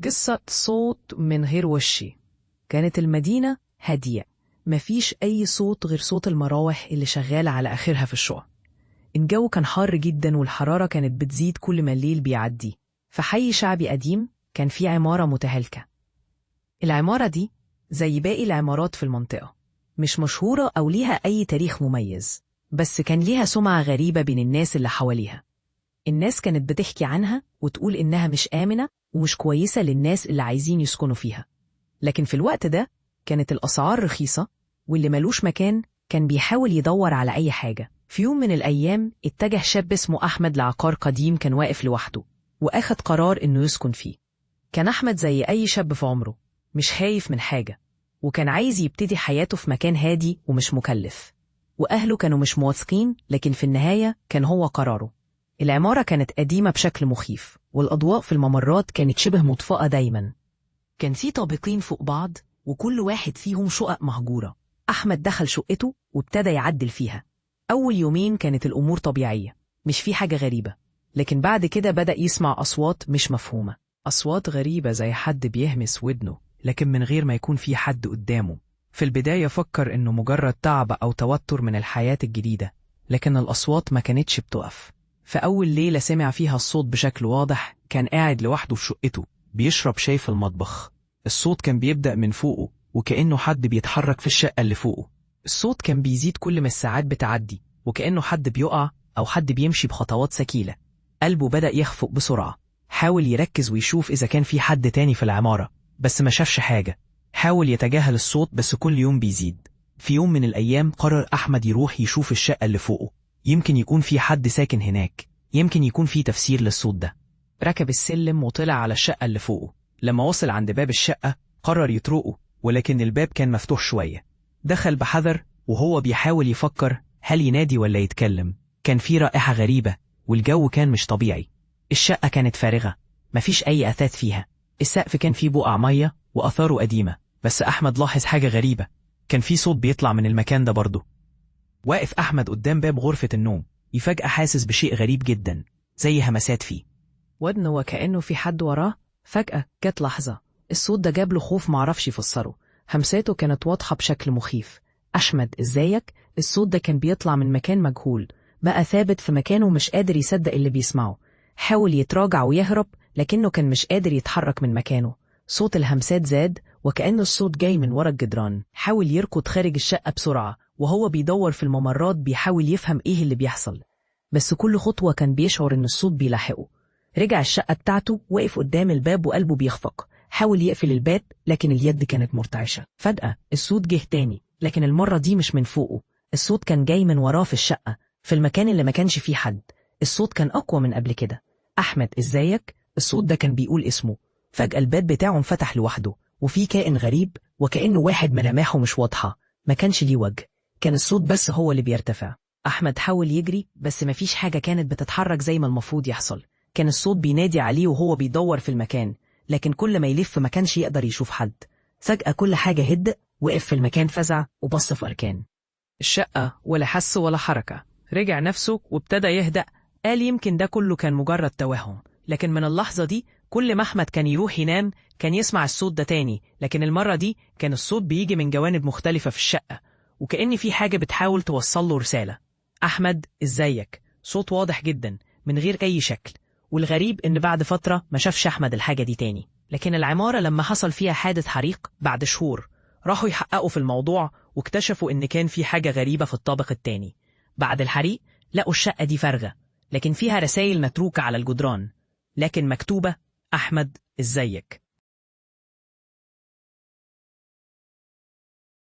قصة صوت من غير وشي. كانت المدينة هادية، مفيش أي صوت غير صوت المراوح اللي شغالة على آخرها في الشقق. الجو كان حار جدا والحرارة كانت بتزيد كل ما الليل بيعدي. في حي شعبي قديم كان في عمارة متهالكة. العمارة دي زي باقي العمارات في المنطقة، مش مشهورة أو ليها أي تاريخ مميز، بس كان ليها سمعة غريبة بين الناس اللي حواليها. الناس كانت بتحكي عنها وتقول إنها مش آمنة ومش كويسة للناس اللي عايزين يسكنوا فيها. لكن في الوقت ده كانت الأسعار رخيصة، واللي ملوش مكان كان بيحاول يدور على أي حاجة. في يوم من الأيام اتجه شاب اسمه أحمد لعقار قديم كان واقف لوحده، وأخد قرار إنه يسكن فيه. كان أحمد زي أي شاب في عمره، مش خايف من حاجة، وكان عايز يبتدي حياته في مكان هادي ومش مكلف. وأهله كانوا مش موافقين، لكن في النهاية كان هو قراره. العمارة كانت قديمة بشكل مخيف، والأضواء في الممرات كانت شبه مطفأة دايما. كان في طابقين فوق بعض، وكل واحد فيهم شقق مهجورة. أحمد دخل شقته وابتدى يعدل فيها. أول يومين كانت الأمور طبيعية، مش في حاجة غريبة. لكن بعد كده بدأ يسمع أصوات مش مفهومة، أصوات غريبة زي حد بيهمس ودنه، لكن من غير ما يكون في حد قدامه. في البداية فكر إنه مجرد تعب أو توتر من الحياة الجديدة، لكن الأصوات ما كانتش بتقف. في أول ليلة سمع فيها الصوت بشكل واضح. كان قاعد لوحده في شقته بيشرب شاي في المطبخ. الصوت كان بيبدأ من فوقه، وكأنه حد بيتحرك في الشقة اللي فوقه. الصوت كان بيزيد كل ما الساعات بتعدي، وكأنه حد بيقع أو حد بيمشي بخطوات ثقيلة. قلبه بدأ يخفق بسرعة. حاول يركز ويشوف إذا كان في حد تاني في العمارة، بس ما شافش حاجة. حاول يتجاهل الصوت، بس كل يوم بيزيد. في يوم من الأيام قرر أحمد يروح يشوف الشقة اللي فوقه، يمكن يكون في حد ساكن هناك، يمكن يكون في تفسير للصوت ده. ركب السلم وطلع على الشقة اللي فوقه. لما وصل عند باب الشقة قرر يطرقه، ولكن الباب كان مفتوح شوية. دخل بحذر وهو بيحاول يفكر هل ينادي ولا يتكلم. كان في رائحة غريبة، والجو كان مش طبيعي. الشقة كانت فارغة، مفيش أي أثاث فيها. السقف كان فيه بقع مية وأثاره قديمة. بس أحمد لاحظ حاجة غريبة، كان في صوت بيطلع من المكان ده برضه. واقف أحمد قدام باب غرفة النوم، فجأة حاسس بشيء غريب جدا، زي همسات فيه ودنه وكأنه في حد وراه. فجأة جت لحظة، الصوت ده جاب له خوف معرفش يفسره. همساته كانت واضحة بشكل مخيف. أحمد إزيك؟ الصوت ده كان بيطلع من مكان مجهول. بقى ثابت في مكانه مش قادر يصدق اللي بيسمعه. حاول يتراجع ويهرب، لكنه كان مش قادر يتحرك من مكانه. صوت الهمسات زاد، وكأن الصوت جاي من ورا الجدران. حاول يركض خارج الشقة بسرعة، وهو بيدور في الممرات بيحاول يفهم إيه اللي بيحصل. بس كل خطوة كان بيشعر إن الصوت بيلاحقه. رجع الشقة بتاعته، وقف قدام الباب وقلبه بيخفق. حاول يقفل الباب، لكن اليد كانت مرتعشة. فجأة الصوت جه تاني، لكن المرة دي مش من فوقه. الصوت كان جاي من وراه في الشقة، في المكان اللي ما كانش فيه حد. الصوت كان أقوى من قبل كده. أحمد إزيك؟ الصوت ده كان بيقول اسمه. فجأة الباب بتاعه انفتح لوحده، وفي كائن غريب، وكأنه واحد ملامحه مش واضحة. ما كانش ليه وجه، كان الصوت بس هو اللي بيرتفع. أحمد حاول يجري، بس مفيش حاجة كانت بتتحرك زي ما المفروض يحصل. كان الصوت بينادي عليه وهو بيدور في المكان، لكن كل ما يلف ما كانش يقدر يشوف حد. فجأة كل حاجة هدأ، وقف في المكان فزع وبص في أركان الشقة، ولا حس ولا حركة. رجع نفسه وابتدى يهدأ. قال يمكن ده كله كان مجرد توهم. لكن من اللحظة دي كل ما أحمد كان يروح ينام كان يسمع الصوت ده تاني، لكن المرة دي كان الصوت بيجي من جوانب مختلفة في الشقة، وكأن في حاجة بتحاول توصل له رسالة. أحمد إزيك؟ صوت واضح جدا من غير أي شكل. والغريب إن بعد فترة ما شافش أحمد الحاجة دي تاني. لكن العمارة لما حصل فيها حادث حريق بعد شهور، راحوا يحققوا في الموضوع واكتشفوا إن كان في حاجة غريبة في الطابق التاني. بعد الحريق لقوا الشقة دي فارغة، لكن فيها رسائل متروكة على الجدران، لكن مكتوبة: أحمد إزيك.